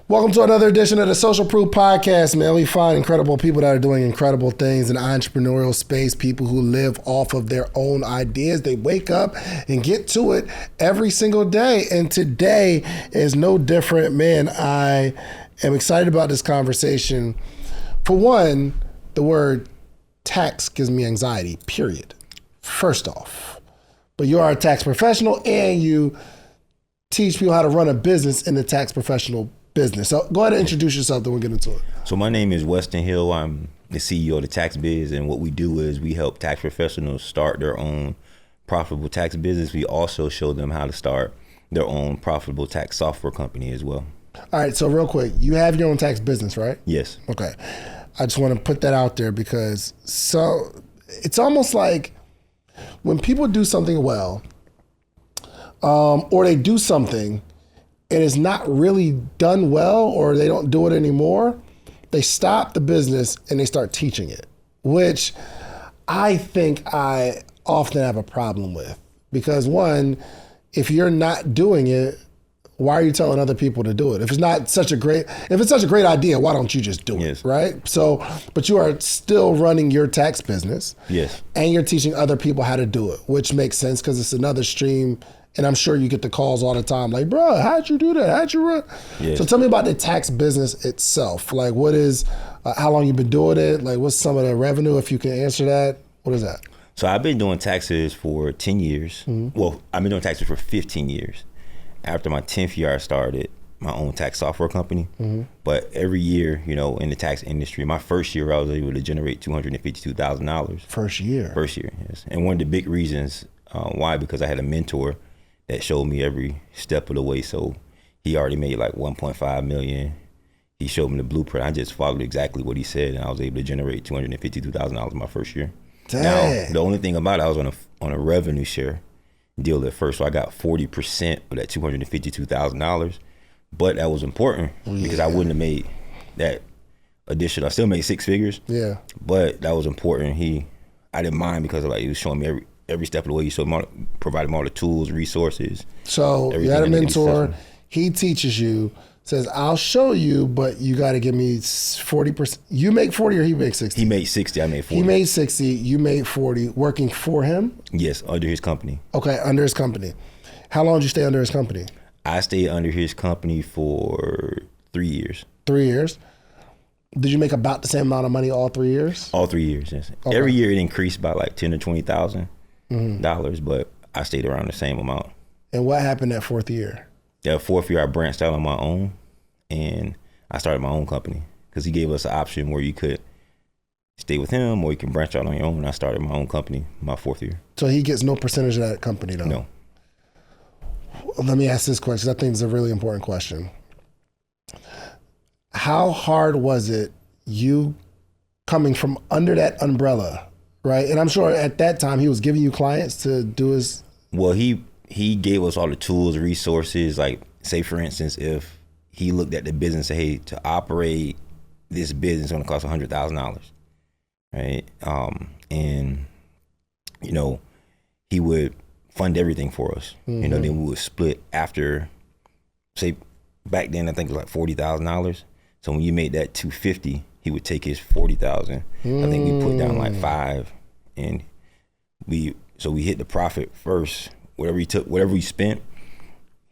Welcome to another edition of the Social Proof Podcast, man. We find incredible people that are doing incredible things in the entrepreneurial space, people who live off of their own ideas. They wake up and get to it every single day. And today is no different, man. I am excited about this conversation. For one, the word tax gives me anxiety, period. First off. But you are a tax professional and you teach people how to run a business in the tax professional business. So go ahead and introduce yourself, then we'll get into it. So my name is Weston Hill. I'm the CEO of the Tax Biz, and what we do is we help tax professionals start their own profitable tax business. We also show them how to start their own profitable tax software company as well. All right, so real quick, you have your own tax business, right? Yes. Okay. I just want to put that out there because it's almost like when people do something well, or they do something and it's not really done well, or they don't do it anymore, they stop the business and they start teaching it, which I think I often have a problem with. Because one, if you're not doing it, why are you telling other people to do it? If it's such a great idea, why don't you just do it, right? So, but you are still running your tax business. Yes. And you're teaching other people how to do it, which makes sense because it's another stream. And I'm sure you get the calls all the time, like, bro, how'd you do that? How'd you run? Yes. So tell me about the tax business itself. Like, what is, how long you been doing it? Like, what's some of the revenue, if you can answer that? What is that? So I've been doing taxes for 10 years. Mm-hmm. Well, I've been doing taxes for 15 years. After my 10th year, I started my own tax software company. Mm-hmm. But every year, in the tax industry, my first year, I was able to generate $252,000. First year? First year, yes. And one of the big reasons why, because I had a mentor that showed me every step of the way. So he already made like 1.5 million. He showed me the blueprint. I just followed exactly what he said, and I was able to generate $252,000 my first year. Dang. Now, the only thing about it, I was on a revenue share deal at first. So I got 40% of that $252,000, but that was important because I wouldn't have made that additional. I still made six figures. Yeah. But that was important. I didn't mind because he was showing me every step of the way. He showed me provided me all the tools, resources. So you had a mentor. He teaches you, says, I'll show you, but you got to give me 40%. You make 40 or he makes 60? He made 60, I made 40. He made 60, you made 40, working for him? Yes, under his company. Okay, under his company. How long did you stay under his company? I stayed under his company for 3 years. 3 years? Did you make about the same amount of money all 3 years? All 3 years, yes. Okay. Every year it increased by like $10,000 to $20,000, but I stayed around the same amount. And what happened that fourth year? That fourth year I branched out on my own and I started my own company because he gave us an option where you could stay with him or you can branch out on your own. And I started my own company my fourth year. So he gets no percentage of that company though? No. Let me ask this question, because I think it's a really important question. How hard was it you coming from under that umbrella, right? And I'm sure at that time he was giving you clients to do his... Well, he gave us all the tools, resources. Like, say for instance, if he looked at the business and said, hey, to operate this business is going to cost $100,000, right? And, he would fund everything for us. Mm-hmm. Then we would split after, say, back then I think it was like $40,000. So when you made that $250,000, he would take his $40,000. I think we put down like $5,000, and we hit the profit first. Whatever we spent,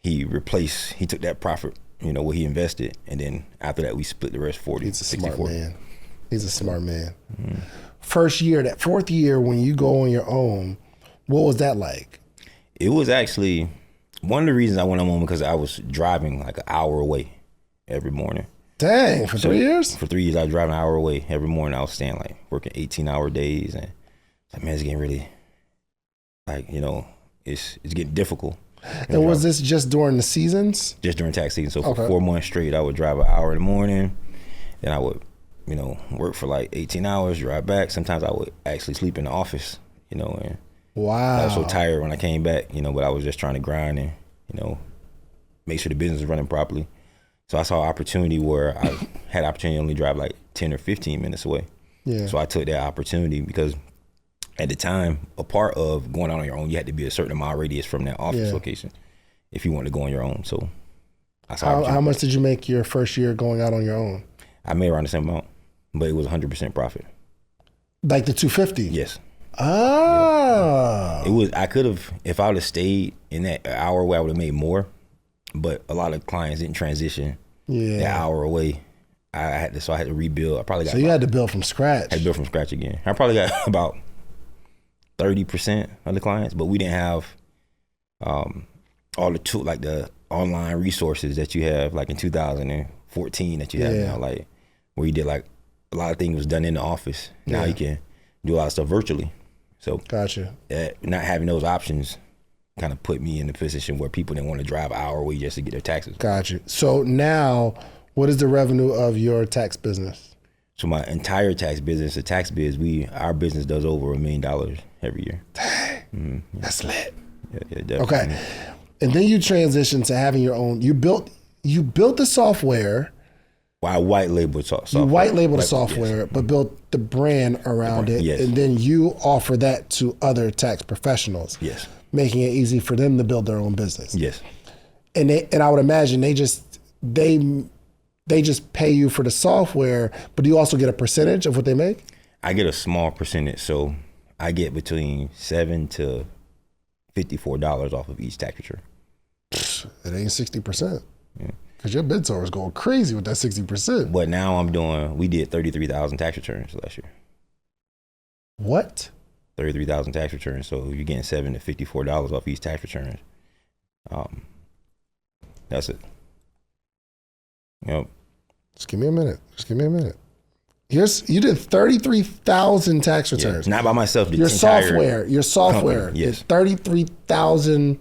he took that profit, what he invested, and then after that we split the rest 40. He's a smart man. He's a smart man. Mm-hmm. First year, that fourth year when you go on your own, what was that like? It was actually one of the reasons I went on my own because I was driving like an hour away every morning. Dang, for 3 years? For 3 years, I was driving an hour away every morning. I was staying like working 18-hour days, and it's getting really it's getting difficult. And was this just during the seasons? Just during tax season. So for 4 months straight, I would drive an hour in the morning, then I would, work for like 18 hours, drive back. Sometimes I would actually sleep in the office, and wow. I was so tired when I came back, but I was just trying to grind and, make sure the business is running properly. So I saw an opportunity where I had opportunity to only drive like 10 or 15 minutes away. Yeah. So I took that opportunity because at the time, a part of going out on your own, you had to be a certain mile radius from that office location if you wanted to go on your own. So How much did you make your first year going out on your own? I made around the same amount, but it was 100% profit. Like the 250? Yes. Ah. Yeah. It was. I could have, if I would have stayed in that hour where I would have made more, but a lot of clients didn't transition that hour away. I had to rebuild. I probably got. So you had to build from scratch. I had to build from scratch again. I probably got about 30% of the clients, but we didn't have all the tool, like the online resources that you have, like in 2014 that you have now, like where you did like a lot of things was done in the office. Now you can do a lot of stuff virtually. So gotcha. Not having those options kind of put me in a position where people didn't want to drive an hour away just to get their taxes. Gotcha. So now, what is the revenue of your tax business? So my entire tax business, the tax biz, our business does over $1 million every year. Dang, that's lit. Yeah, definitely. Okay, and then you transitioned to having your own. You built the software. Well, I white labeled software. You white labeled the software, but built the brand around it, and then you offer that to other tax professionals. Yes, making it easy for them to build their own business. Yes, and I would imagine they just pay you for the software, but do you also get a percentage of what they make? I get a small percentage, so I get between $7 to $54 off of each tax return. It ain't 60%. Yeah. Because your mentor is going crazy with that 60%. But now we did 33,000 tax returns last year. What? 33,000 tax returns. So you're getting $7 to $54 off each tax return. That's it. Yep. Just give me a minute. You did 33,000 tax returns. Not by myself. Your software company, yes. did 33,000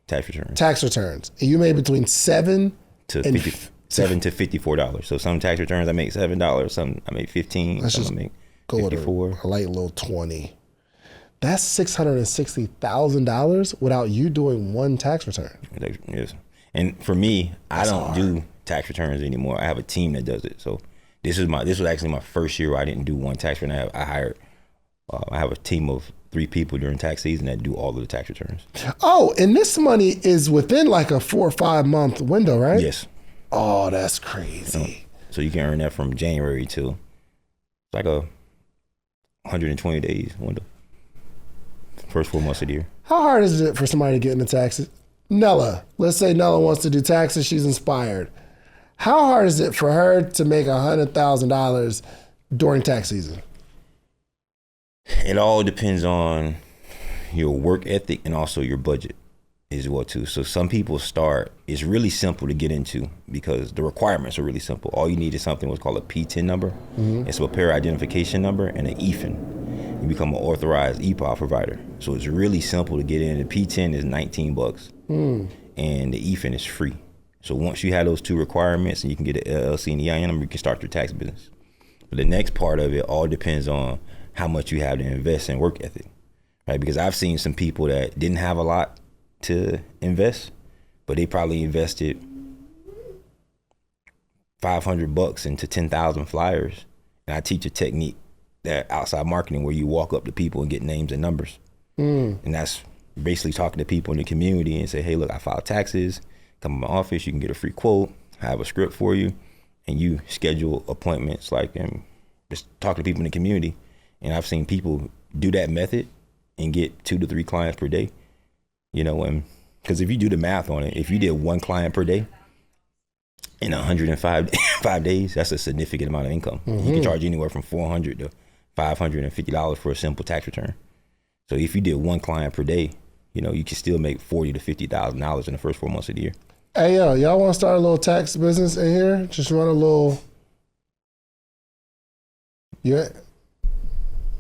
tax returns. And you made between $7 to $54. So some tax returns I make $7, some I make $15, some I make $54. A light little 20. That's $660,000 without you doing one tax return. Yes. And for me, I don't do tax returns anymore. I have a team that does it. So this was actually my first year where I didn't do one tax return. I have a team of 3 people during tax season that do all of the tax returns. Oh, and this money is within like a 4 or 5 month window, right? Yes. Oh, that's crazy. So you can earn that from January to like a 120 days window. First 4 months of the year. How hard is it for somebody to get into taxes? Nella, let's say Nella wants to do taxes. She's inspired. How hard is it for her to make $100,000 during tax season? It all depends on your work ethic and also your budget as well too. So some people it's really simple to get into because the requirements are really simple. All you need is something what's called a P10 number. Mm-hmm. It's a repair identification number and an EFIN. You become an authorized EPOW provider. So it's really simple to get in. The P10 is $19 and the EFIN is free. So once you have those 2 requirements and you can get an LLC and EIN number, you can start your tax business. But the next part of it all depends on how much you have to invest in work ethic, right? Because I've seen some people that didn't have a lot to invest, but they probably invested $500 into 10,000 flyers. And I teach a technique that outside marketing where you walk up to people and get names and numbers. And that's basically talking to people in the community and say, hey, look, I filed taxes. Come to my office, you can get a free quote. I have a script for you. And you schedule appointments and just talk to people in the community. And I've seen people do that method and get 2 to 3 clients per day. And because if you do the math on it, if you did 1 client per day in 105 days, that's a significant amount of income. Mm-hmm. You can charge anywhere from $400 to $550 for a simple tax return. So if you did 1 client per day, you can still make $40,000 to $50,000 in the first 4 months of the year. Hey, y'all want to start a little tax business in here? Just run a little. Yeah.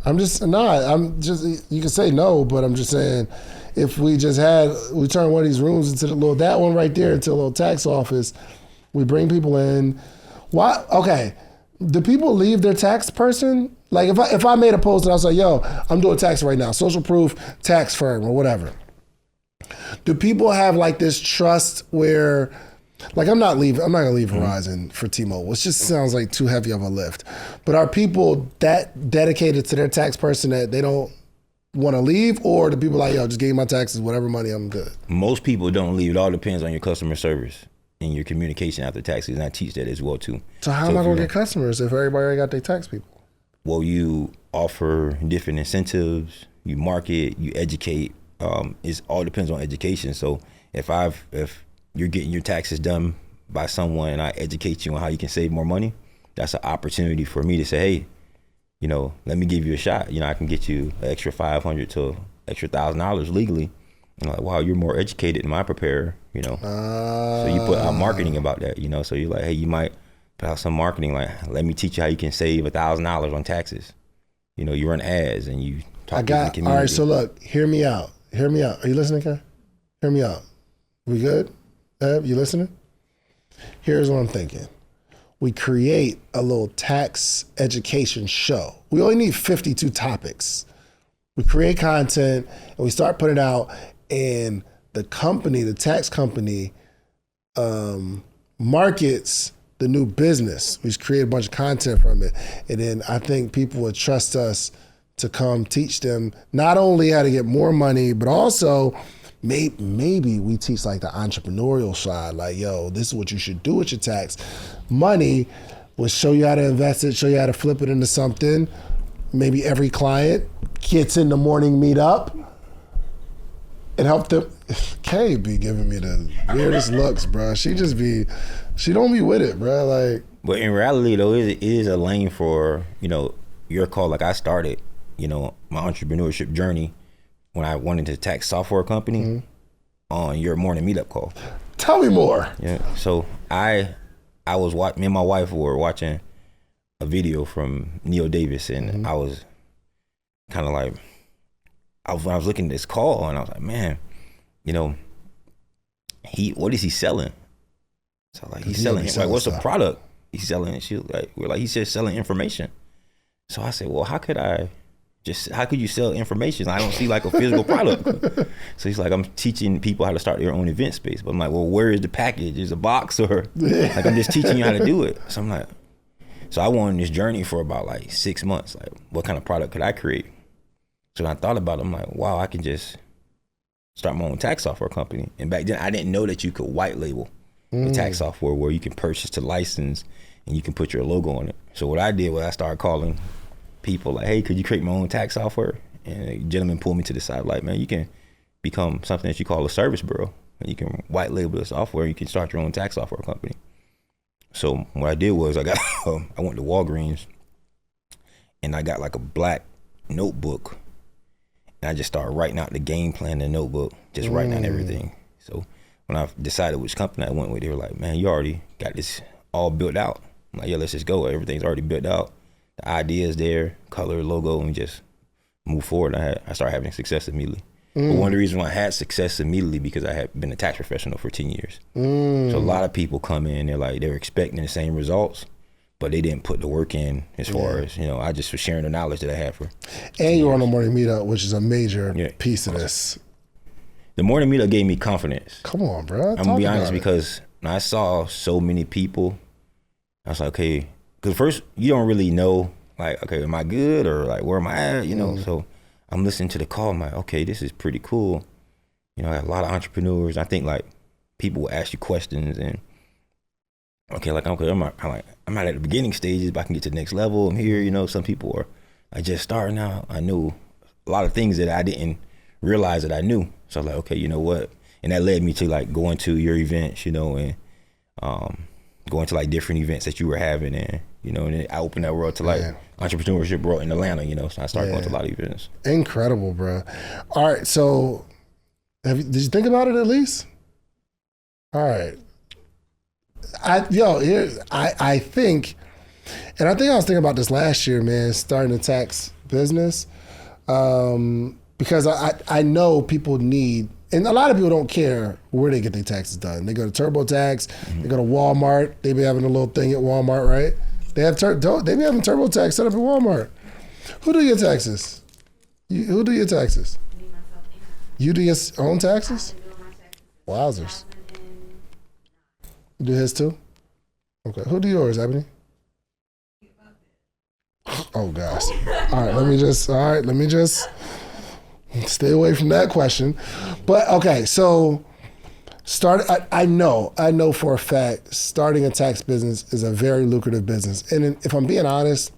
You can say no, but I'm just saying, if we turn one of these rooms into that one right there into a little tax office, we bring people in. Why? Okay. Do people leave their tax person? Like if I made a post and I was like, yo, I'm doing tax right now, social proof tax firm or whatever. Do people have like this trust where, like I'm not gonna leave Verizon for T-Mobile. It just sounds like too heavy of a lift. But are people that dedicated to their tax person that they don't want to leave, or do people like, yo, just give me my taxes, whatever money, I'm good? Most people don't leave. It all depends on your customer service in your communication after taxes, and I teach that as well too. So how am I going to get customers if everybody already got their tax people? Well, you offer different incentives, you market, you educate. It all depends on education. So if you're getting your taxes done by someone and I educate you on how you can save more money, that's an opportunity for me to say, hey, you know, let me give you a shot. You know, I can get you an extra $500 to extra $1,000 legally. And like, wow, you're more educated than I prepare, you know. So you put out marketing about that, you know. So you're like, hey, you might put out some marketing like, let me teach you how you can save $1,000 on taxes. You know, you run ads and you talk to the community. All right, so look, hear me out. Hear me out. Are you listening, Ken? Hear me out. We good? Eb, you listening? Here's what I'm thinking. We create a little tax education show. We only need 52 topics. We create content and we start putting it out, and the company, the tax company, markets the new business. We just create a bunch of content from it. And then I think people would trust us to come teach them not only how to get more money, but also maybe we teach like the entrepreneurial side, like, yo, this is what you should do with your tax money. We'll show you how to invest it, show you how to flip it into something. Maybe every client gets in the morning meetup and help them. Kay be giving me the weirdest looks, bro. She don't be with it, bro. Like, but in reality though, it is a lane for, you know, your call. Like I started, you know, my entrepreneurship journey when I went into a tax software company on your morning meetup call. Tell me more. Yeah. So me and my wife were watching a video from Neil Davis, and I was kind of like, when I was looking at this call, and I was like, man, you know, what is he selling? So like, he's selling like, what's the product he's selling? And she was like, he's just selling information. So I said, well, how could you sell information? I don't see like a physical product. So he's like, I'm teaching people how to start their own event space. But I'm like, well, where is the package? Is it a box, or like, I'm just teaching you how to do it. So I'm like, so I went on this journey for about like 6 months. Like, what kind of product could I create? So when I thought about it, I'm like, wow, I can just start my own tax software company. And back then I didn't know that you could white label the tax software, where you can purchase the license and you can put your logo on it. So what I did was I started calling people like, hey, could you create my own tax software? And a gentleman pulled me to the side like, man, you can become something that you call a service bureau, and you can white label the software. You can start your own tax software company. So what I did was I went to Walgreens and I got like a black notebook, and I just started writing out the game plan in the notebook, just writing out everything. So when I decided which company I went with, they were like, man, you already got this all built out. I'm like, yeah, let's just go. Everything's already built out. The idea is there, color, logo, and we just move forward. I started having success immediately. But one of the reasons why I had success immediately, because I had been a tax professional for 10 years. So a lot of people come in, they're expecting the same results, but they didn't put the work in as far as, you know, I just was sharing the knowledge that I had for. And you were on the morning meetup, which is a major piece of this. The morning meetup gave me confidence. Come on, bro. I'm gonna be honest, because when I saw so many people, I was like, okay, because first you don't really know, like, okay, am I good, or like, where am I at, you know? So I'm listening to the call, I'm like, okay, this is pretty cool. You know, I got a lot of entrepreneurs. I think like people will ask you questions, and okay, I'm not at the beginning stages, but I can get to the next level. I'm here, you know. Some people are like just starting out. I knew a lot of things that I didn't realize that I knew. So I'm like, okay, you know what? And that led me to like going to your events, you know, and going to like different events that you were having, and you know, and then I opened that world to like entrepreneurship world in Atlanta, you know. So I started going to a lot of events. Incredible, bro. All right, so did you think about it at least? All right. I think I was thinking about this last year, man, starting a tax business, because I know people need, and a lot of people don't care where they get their taxes done. They go to TurboTax, they go to Walmart. They be having a little thing at Walmart, right? They be having TurboTax set up at Walmart. Who do your taxes? Who do your taxes? Me, myself, and you do your own taxes? Wowzers. You do his too? Okay. Who do yours, Ebony? Oh gosh. All right, let me just stay away from that question. But okay, so I know for a fact, starting a tax business is a very lucrative business. And if I'm being honest,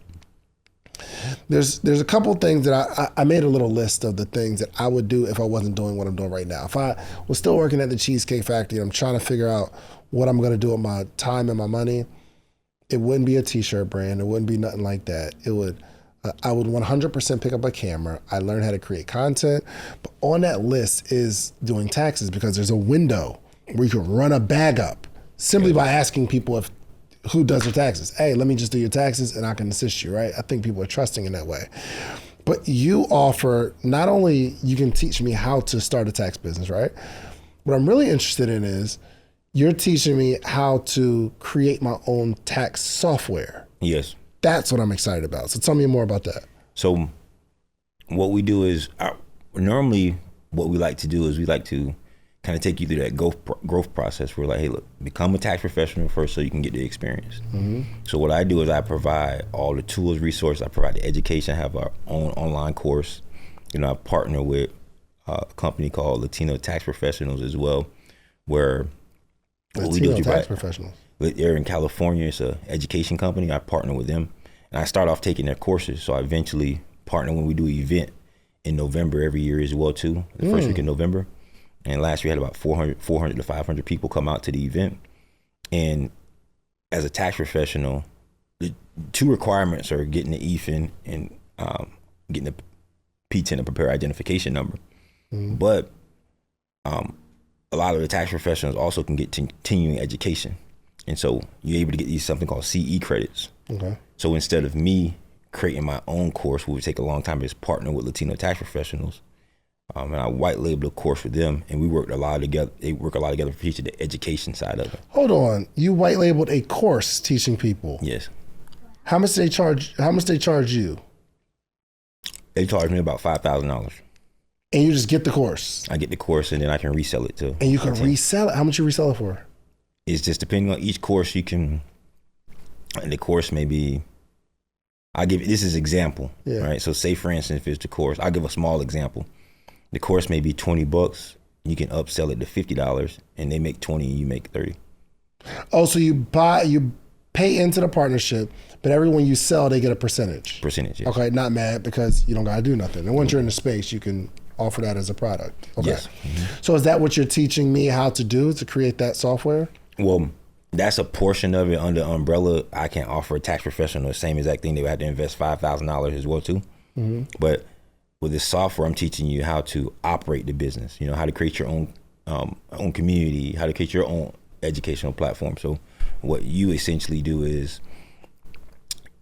there's a couple of things that I made a little list of the things that I would do if I wasn't doing what I'm doing right now. If I was still working at the Cheesecake Factory and I'm trying to figure out what I'm going to do with my time and my money, it wouldn't be a t-shirt brand. It wouldn't be nothing like that. I would 100% pick up a camera. I learned how to create content, but on that list is doing taxes, because there's a window where you can run a bag up simply by asking people who does their taxes. Hey, let me just do your taxes and I can assist you, right? I think people are trusting in that way. But you offer, not only you can teach me how to start a tax business, right? What I'm really interested in is you're teaching me how to create my own tax software. Yes. That's what I'm excited about. So tell me more about that. So what we do is, normally what we like to do is we like to kind of take you through that growth process. We're like, hey, look, become a tax professional first so you can get the experience. Mm-hmm. So what I do is I provide all the tools, resources. I provide the education. I have our own online course. I partner with a company called Latino Tax Professionals as well, where what we do is tax professionals. They're in California. It's an education company. I partner with them, and I start off taking their courses. So I eventually partner when we do an event in November every year as well too, the first week in November. And last year we had about 400 to 500 people come out to the event. And as a tax professional, the two requirements are getting the EFIN and getting the P10, a prepared identification number. Mm-hmm. But a lot of the tax professionals also can get continuing education. And so you're able to get these something called CE credits. Okay. So instead of me creating my own course, which would take a long time, is partner with Latino tax professionals. And I white labeled a course with them, and we worked a lot together. They work a lot together for teaching the education side of it. Hold on, you white labeled a course teaching people? Yes. How much they charge? How much they charge you? They charge me about $5,000. And you just get the course? I get the course, and then I can resell it too. And you can resell it? How much you resell it for? It's just depending on each course you can, and the course may be, this is example, right? So say for instance, if it's the course, I'll give a small example. The course may be $20. You can upsell it to $50, and they make 20 and you make 30. Oh, so you pay into the partnership, but everyone you sell, they get a percentage. Percentage, yes. Okay, not mad, because you don't gotta do nothing. And once you're in the space, you can offer that as a product. Okay. Yes. Mm-hmm. So is that what you're teaching me how to do, to create that software? Well, that's a portion of it. Under umbrella, I can offer a tax professional the same exact thing. They would have to invest $5,000 as well too. Mm-hmm. But with this software, I'm teaching you how to operate the business. How to create your own community, how to create your own educational platform. So what you essentially do is,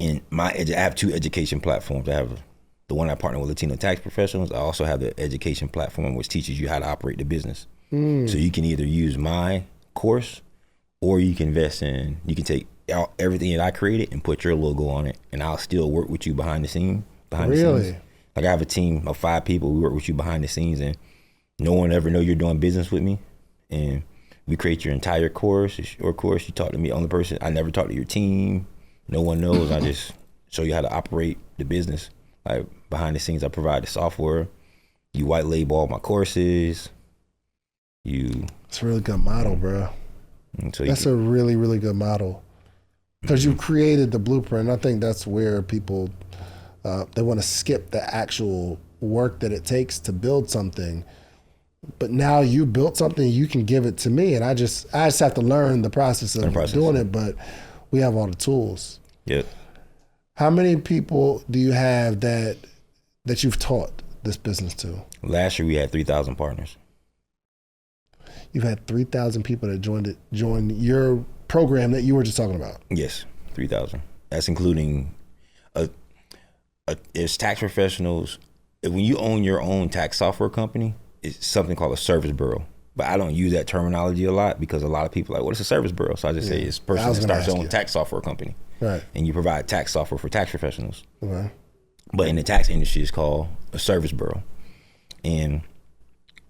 I have two education platforms. I have the one I partner with Latino tax professionals. I also have the education platform which teaches you how to operate the business. So you can either use my course, or you can you can take everything that I created and put your logo on it, and I'll still work with you behind the scenes. Really? Like I have a team of 5 people. We work with you behind the scenes, and no one ever know you're doing business with me. And we create your entire course. It's your course. You talk to me, only person. I never talk to your team. No one knows. I just show you how to operate the business. Like behind the scenes, I provide the software. You white label all my courses. It's a really good model, bro. That's a really, really good model, because you created the blueprint. I think that's where people, they want to skip the actual work that it takes to build something. But now you built something, you can give it to me, and I just have to learn the process of doing it. But we have all the tools. Yep. How many people do you have that you've taught this business to? Last year we had 3,000 partners. You've had 3,000 people that joined your program that you were just talking about. Yes, 3,000. That's including it's tax professionals. When you own your own tax software company, it's something called a service bureau. But I don't use that terminology a lot, because a lot of people are like, what is a service bureau? So I just say it's a person that starts their own tax software company. Right. And you provide tax software for tax professionals. Okay. But in the tax industry, it's called a service bureau. And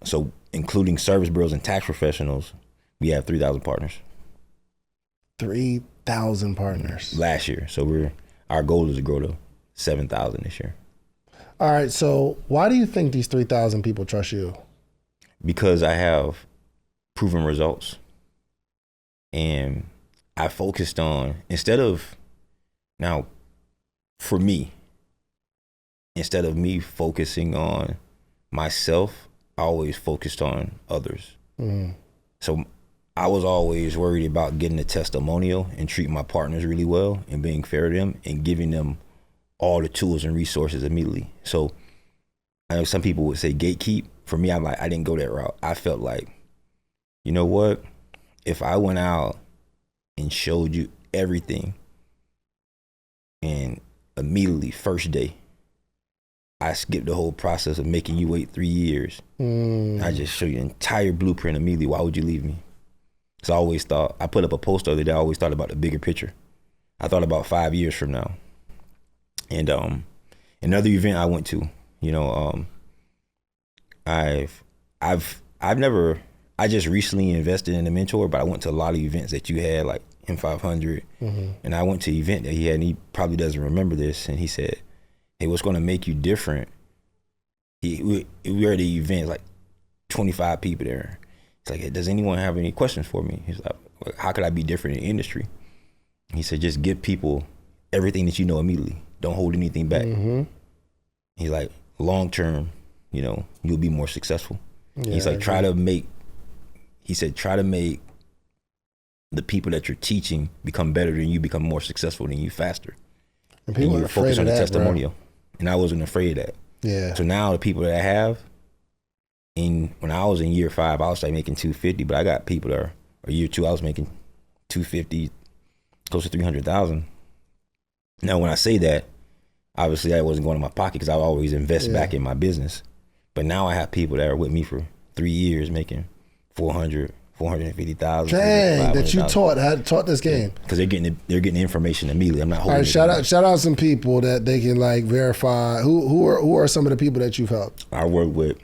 so including service bureaus and tax professionals, we have 3,000 partners. 3,000 partners. Last year. So our goal is to grow to 7,000 this year. All right. So why do you think these 3,000 people trust you? Because I have proven results. And I focused on, instead of me focusing on myself, I always focused on others. So I was always worried about getting a testimonial and treating my partners really well and being fair to them and giving them all the tools and resources immediately. So I know some people would say gatekeep. For me, I didn't go that route. I felt like, you know what? If I went out and showed you everything and immediately first day, I skipped the whole process of making you wait 3 years. I just show you the entire blueprint immediately. Why would you leave me? Because I always thought, I put up a post the other day, I always thought about the bigger picture. I thought about 5 years from now. And another event I went to, you know, I just recently invested in a mentor, but I went to a lot of events that you had, like M500. And I went to an event that he had, and he probably doesn't remember this. And he said, hey, what's going to make you different? We were at the event, like 25 people there. It's like, hey, does anyone have any questions for me? He's like, how could I be different in the industry? He said, just give people everything that you know immediately. Don't hold anything back. He's like, long term, you know, you'll be more successful. He's like, try to make the people that you're teaching become better than you, become more successful than you faster. And people are focus on the testimonial. Bro. And I wasn't afraid of that. Yeah. So now the people that I have, when I was in year 5, I was like making 250, but I got people that are year 2, I was making 250, close to 300,000. Now, when I say that, obviously I wasn't going in my pocket because I always invest back in my business. But now I have people that are with me for 3 years making 400, 450,000. Dang, that you taught this game. Because they're getting the information immediately. I'm not holding. All right, shout out some people that they can like verify. Who are some of the people that you've helped? I work with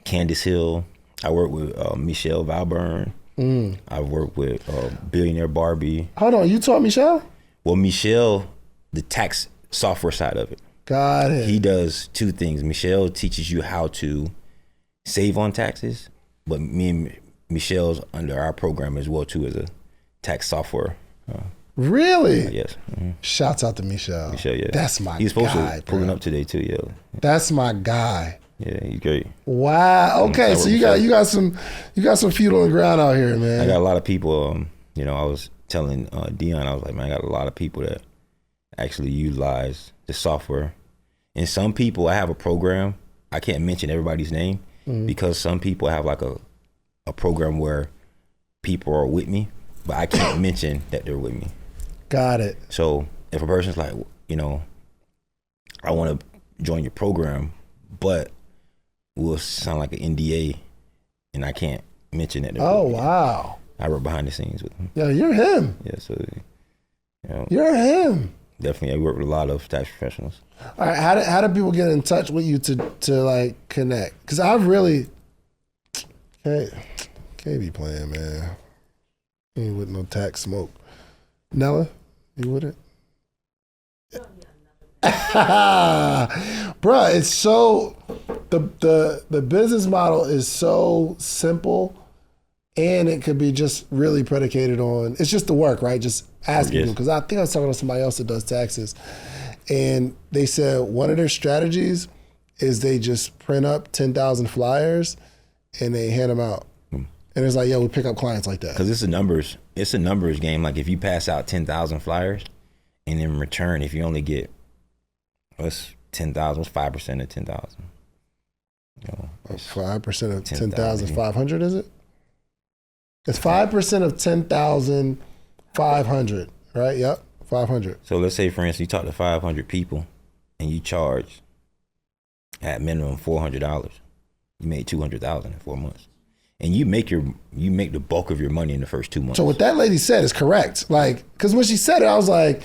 Candace Hill. I work with Michelle Valburn. I work with Billionaire Barbie. Hold on, you taught Michelle? Well, Michelle, the tax software side of it. Got it. He does 2 things. Michelle teaches you how to save on taxes, but me and Michelle's under our program as well too as a tax software. Really? Yes. Shouts out to Michelle. Michelle, yeah. That's my guy. He's supposed to pulling up today too, yeah. That's my guy. Yeah, he's great. Wow. Okay, so you got some feet on the ground out here, man. I got a lot of people. You know, I was telling Dion, I was like, man, I got a lot of people that actually utilize the software. And some people, I have a program. I can't mention everybody's name because some people have like a program where people are with me, but I can't mention that they're with me. Got it. So if a person's like, you know, I want to join your program, but we'll sound like an NDA, and I can't mention that. Oh, wow. I work behind the scenes with him. Yeah, you're him. Yeah, so you know, you're him. Definitely, I work with a lot of tax professionals. All right, how do people get in touch with you to like connect? Because I really can't be playing, man. Ain't with no tax smoke. Nella, you with it? Bruh, it's so the business model is so simple, and it could be just really predicated on, it's just the work, right? Just asking people. Because I think I was talking to somebody else that does taxes, and they said one of their strategies is they just print up 10,000 flyers and they hand them out. And it's like, yo, we pick up clients like that. Because it's a numbers game. Like if you pass out 10,000 flyers, and in return, if you only get, what's 10,000? What's 5% of 10,000? You know, 5% of 10,500, is it? It's 5% of 10,500, right? Yep, 500. So let's say, for instance, you talk to 500 people, and you charge at minimum $400. You made $200,000 in 4 months. And you make the bulk of your money in the first 2 months. So what that lady said is correct. Like, because when she said it, I was like,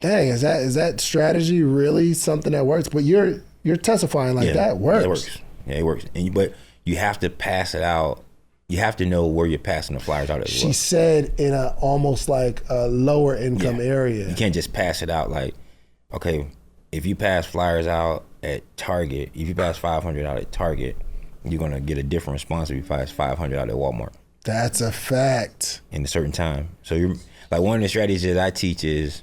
dang, is that strategy really something that works? But you're testifying like that works. It works. Yeah, it works. But you have to pass it out. You have to know where you're passing the flyers out as well. She said in a almost like a lower income area. You can't just pass it out like, okay, if you pass flyers out at Target, if you pass 500 out at Target, you're gonna get a different response if you pass 500 out at Walmart. That's a fact. in a certain time. So you're like, one of the strategies that I teach is,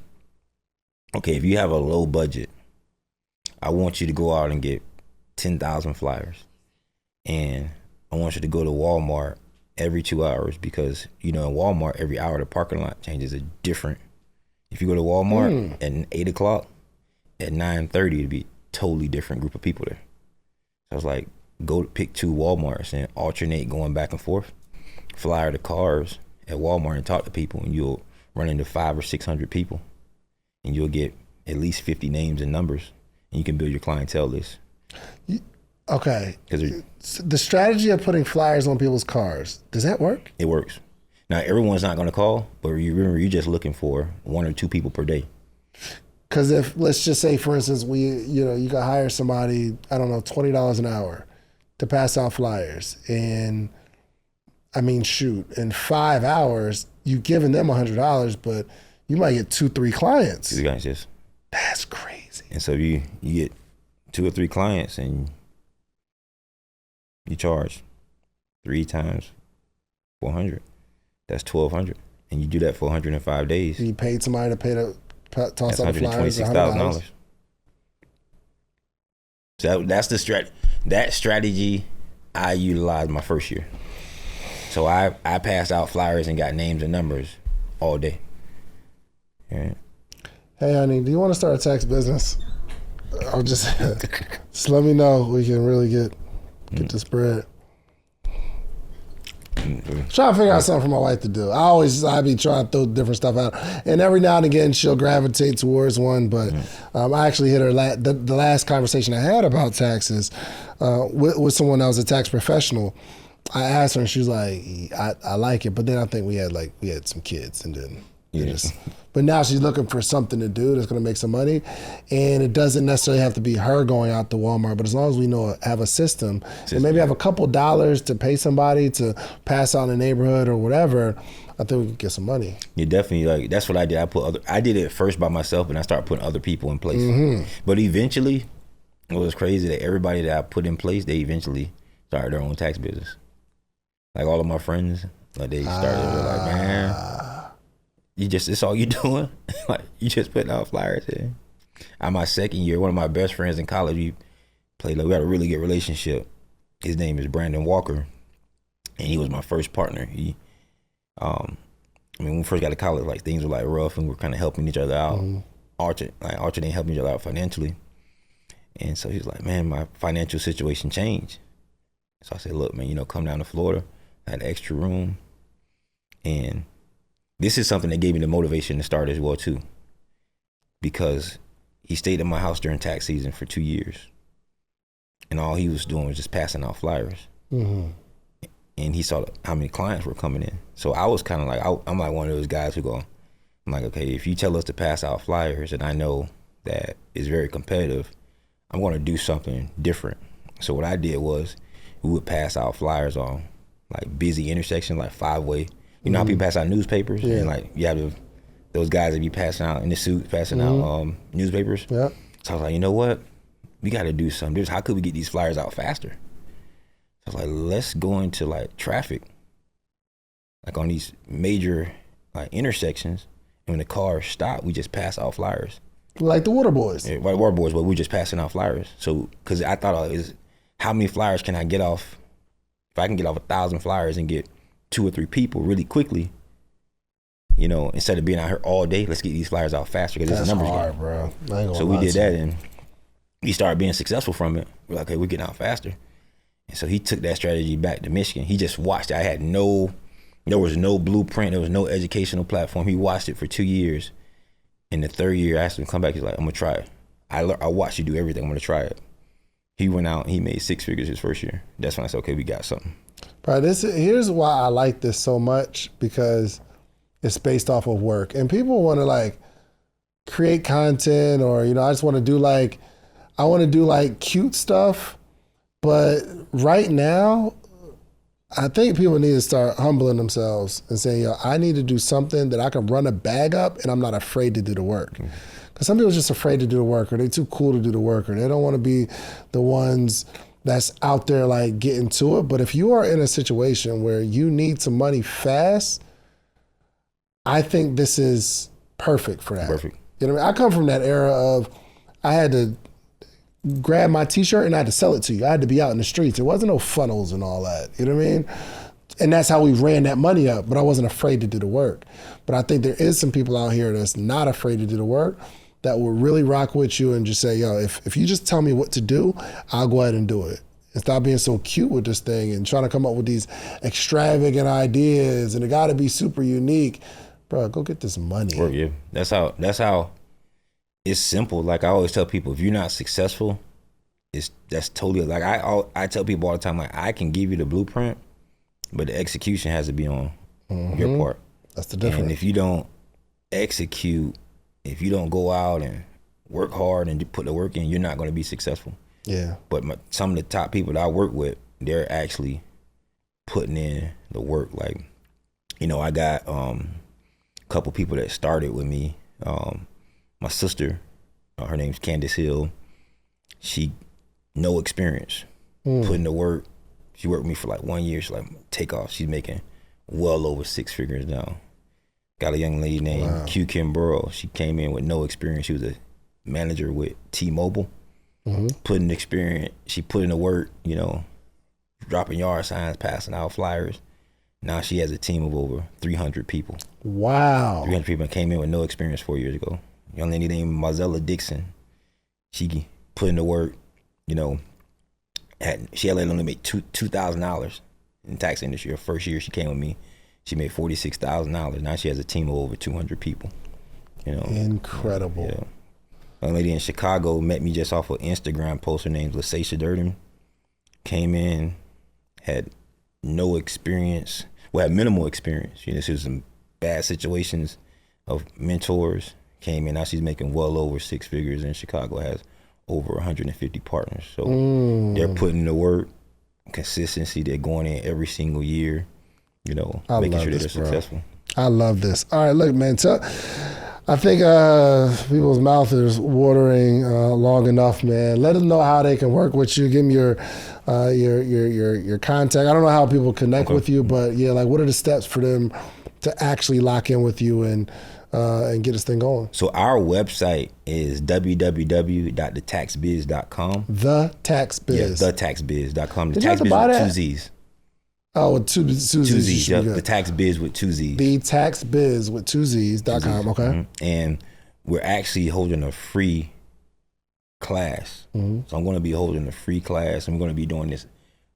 okay, if you have a low budget, I want you to go out and get 10,000 flyers. And I want you to go to Walmart every 2 hours, because, in Walmart, every hour the parking lot changes a different. If you go to Walmart at 8 o'clock, at 9:30, it'd be a totally different group of people there. So I was like, go pick 2 Walmarts and alternate going back and forth. Flyer the cars at Walmart and talk to people, and you'll run into 500 or 600 people, and you'll get at least 50 names and numbers, and you can build your clientele list. Okay. The strategy of putting flyers on people's cars, does that work? It works. Now, everyone's not going to call, but you remember, you're just looking for 1 or 2 people per day. Because if, let's just say, for instance, you can hire somebody, I don't know, $20 an hour to pass out flyers. And in 5 hours, you've given them $100, but you might get 2-3 clients. 2 clients, yes. That's crazy. And so you get 2 or 3 clients, and you charge 3 times 400. That's 1,200, and you do that for 105 days. And you paid somebody to toss out the flyers. $126,000. So that's the that strategy I utilized my first year. So I passed out flyers and got names and numbers all day. Yeah. Hey, honey, do you want to start a tax business? I'll just let me know. We can really get this bread. Trying to figure out something for my wife to do. I be trying to throw different stuff out, and every now and again she'll gravitate towards one. But I actually hit her the last conversation I had about taxes with someone that was a tax professional. I asked her, and she was like, "I like it," but then I think we had some kids, and then but now she's looking for something to do that's going to make some money, and it doesn't necessarily have to be her going out to Walmart. But as long as we have a system, and maybe have a couple dollars to pay somebody to pass out in the neighborhood or whatever, I think we can get some money. You definitely, that's what I did. I did it first by myself, and I started putting other people in place. But eventually, it was crazy that everybody that I put in place, they eventually started their own tax business. Like all of my friends, like they started, they're like, man, it's all you doing? Like, you just putting out flyers here. On my second year, one of my best friends in college, we had a really good relationship. His name is Brandon Walker, and he was my first partner. When we first got to college, like, things were like rough, and we were kind of helping each other out. Archer ain't helping each other out financially. And so he was like, man, my financial situation changed. So I said, look, man, come down to Florida. I had an extra room, and this is something that gave me the motivation to start as well too, because he stayed at my house during tax season for 2 years, and all he was doing was just passing out flyers. And he saw how many clients were coming in. So I was kind of like, I'm like one of those guys who I'm like, okay, if you tell us to pass out flyers, and I know that it's very competitive, I'm going to do something different. So what I did was, we would pass out flyers on like busy intersections, like 5-way. You know how people pass out newspapers? Yeah. And like you have those guys that be passing out in the suits, passing out newspapers. Yeah. So I was like, you know what? We got to do something. How could we get these flyers out faster? So I was like, let's go into like traffic, like on these major like intersections. And when the cars stop, we just pass out flyers. Like the Water Boys. Yeah, like Water Boys, but we're just passing out flyers. So, because I thought, how many flyers can I get off? If I can get off 1,000 flyers and get 2 or 3 people really quickly, instead of being out here all day, let's get these flyers out faster, because it's a numbers hard, game. Bro. So we did that, and we started being successful from it. We're like, okay, we're getting out faster. And so he took that strategy back to Michigan. He just watched it. There was no blueprint. There was no educational platform. He watched it for 2 years. In the 3rd year, I asked him to come back. He's like, I'm going to try it. I watched you do everything. I'm going to try it. He went out and he made 6 figures his first year. That's when I said, okay, we got something. Bro, here's why I like this so much, because it's based off of work. And people want to like create content, or, I just want to do like cute stuff. But right now, I think people need to start humbling themselves and saying, I need to do something that I can run a bag up and I'm not afraid to do the work. Because some people are just afraid to do the work, or they're too cool to do the work, or they don't want to be the ones that's out there like getting to it. But if you are in a situation where you need some money fast, I think this is perfect for that. Perfect. You know what I mean? I come from that era of I had to grab my t-shirt and I had to sell it to you. I had to be out in the streets. There wasn't no funnels and all that. You know what I mean? And that's how we ran that money up, but I wasn't afraid to do the work. But I think there is some people out here that's not afraid to do the work that will really rock with you and just say, yo, if you just tell me what to do, I'll go ahead and do it. And stop being so cute with this thing and trying to come up with these extravagant ideas and it gotta be super unique. Bro, go get this money. Work, yeah. That's how it's simple. Like I always tell people, if you're not successful, that's totally, like I tell people all the time, like I can give you the blueprint, but the execution has to be on your part. That's the difference. And if you don't execute, if you don't go out and work hard and put the work in, you're not going to be successful. Yeah. But some of the top people that I work with, they're actually putting in the work. Like, you know, I got a couple people that started with me. My sister, her name's Candace Hill. She, no experience, putting the work. She worked with me for like 1 year. She's like, take off. She's making well over 6 figures now. Got a young lady named Q Kim Burrow. She came in with no experience. She was a manager with T-Mobile. Putting experience, she put in the work, you know, dropping yard signs, passing out flyers. Now she has a team of over 300 people. Wow. 300 people came in with no experience 4 years ago. Young lady named Marcella Dixon. She put in the work, you know, she had only made $2,000 in the tax industry. Her first year she came with me, she made $46,000. Now she has a team of over 200 people. You know, incredible. Yeah. A lady in Chicago met me just off of Instagram post. Her name's LaSacia Durden. Came in, had no experience, well, had minimal experience. You know, she was in bad situations of mentors. Came in, now she's making well over 6 figures in Chicago, has over 150 partners. So they're putting in the work, consistency. They're going in every single year, you know, making sure that they're successful. I love this. All right, look, man, I think people's mouth is watering long enough, man. Let them know how they can work with you. Give them your contact. I don't know how people connect with you, but yeah, like what are the steps for them to actually lock in with you and get this thing going? So our website is www.thetaxbiz.com. The Tax Biz. Yeah, thetaxbiz.com. Did you have to buy that? 2 Z's. Oh, with two Z's. Yep. The Tax Biz with 2 Z's. The Tax Biz with 2 Z's.com. Okay. Mm-hmm. And we're actually holding a free class. So I'm going to be holding a free class. I'm going to be doing this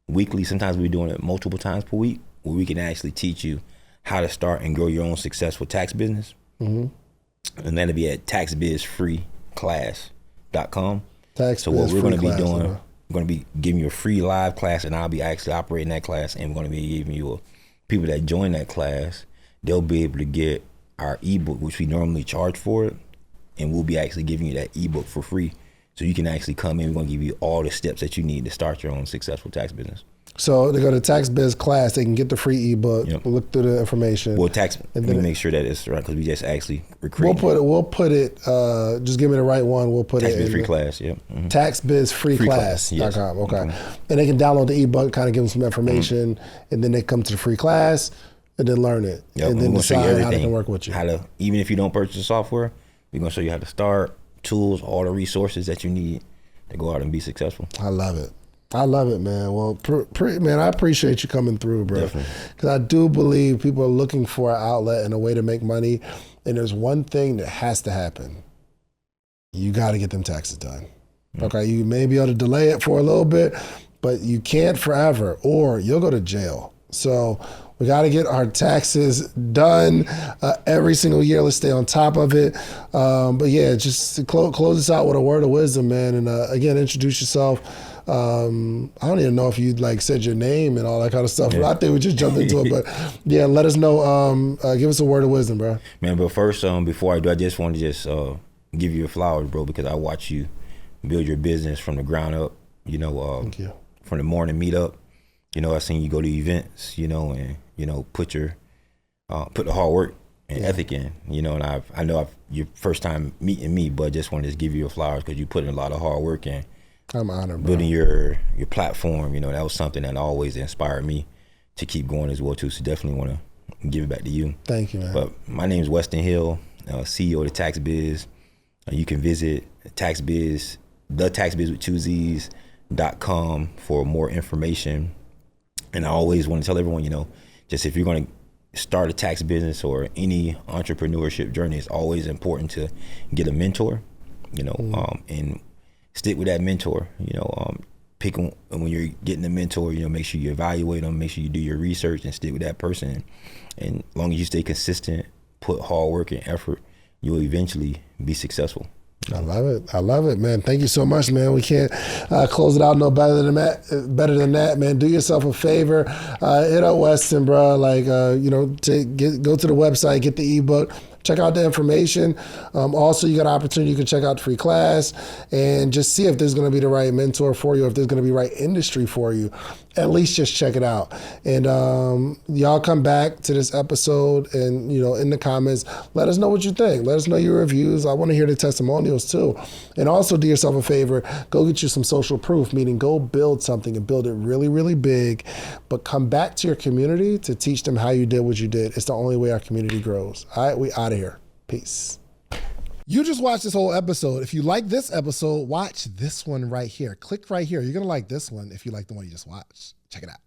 weekly. Sometimes we're doing it multiple times per week, where we can actually teach you how to start and grow your own successful tax business. And that'll be at taxbizfreeclass.com. So what we're going to be doing, we're going to be giving you a free live class, and I'll be actually operating that class, and we're going to be giving you people that join that class, they'll be able to get our ebook, which we normally charge for it, and we'll be actually giving you that ebook for free. So you can actually come in, we're going to give you all the steps that you need to start your own successful tax business. So they go to Tax Biz class, they can get the free ebook, look through the information. Well, let me make sure that it's right, because we just actually recruiting. We'll put it, just give me the right one, we'll put Tax it Biz in free class, yeah. Taxbizfreeclass.com, yes. Okay. And they can download the ebook, kind of give them some information, and then they come to the free class, and then learn it, and then decide how they can work with you. Even if you don't purchase the software, we're going to show you how to start, tools, all the resources that you need to go out and be successful. I love it. I love it, man. Well, man, I appreciate you coming through, bro. Because I do believe people are looking for an outlet and a way to make money. And there's one thing that has to happen. You got to get them taxes done. Okay, you may be able to delay it for a little bit, but you can't forever, or you'll go to jail. So we got to get our taxes done every single year. Let's stay on top of it. But yeah, just close this out with a word of wisdom, man. And again, introduce yourself. I don't even know if you like said your name and all that kind of stuff. I think we just jumped into it, but yeah, let us know. Give us a word of wisdom, bro. Man, but first, before I do, I just want to give you a flowers, bro, because I watch you build your business from the ground up. You know, thank you. From the morning meetup. You know, I seen you go to events. You know, and put the hard work and ethic in. You know, and I know your first time meeting me, but just wanted to give you a flowers because you put in a lot of hard work in. I'm honored, bro. Building your platform, that was something that always inspired me to keep going as well too. So definitely want to give it back to you. Thank you, man. But my name is Weston Hill, CEO of the Tax Biz. You can visit Tax Biz, the Tax Biz with 2Z's.com for more information. And I always want to tell everyone, just if you're going to start a tax business or any entrepreneurship journey, it's always important to get a mentor, and stick with that mentor, pick on, when you're getting a mentor, make sure you evaluate them, make sure you do your research and stick with that person. And as long as you stay consistent, put hard work and effort, you'll eventually be successful. I love it, man. Thank you so much, man. We can't close it out no better than that, man. Do yourself a favor, hit up Weston, bro. Go to the website, get the ebook. Check out the information. Also, you got an opportunity. You can check out the free class and just see if there's going to be the right mentor for you, if there's going to be the right industry for you. At least just check it out. And y'all come back to this episode and, in the comments, let us know what you think. Let us know your reviews. I want to hear the testimonials too. And also do yourself a favor, go get you some social proof, meaning go build something and build it really, really big, but come back to your community to teach them how you did what you did. It's the only way our community grows. All right, we out of here. Peace. You just watched this whole episode. If you like this episode, watch this one right here. Click right here. You're going to like this one if you like the one you just watched. Check it out.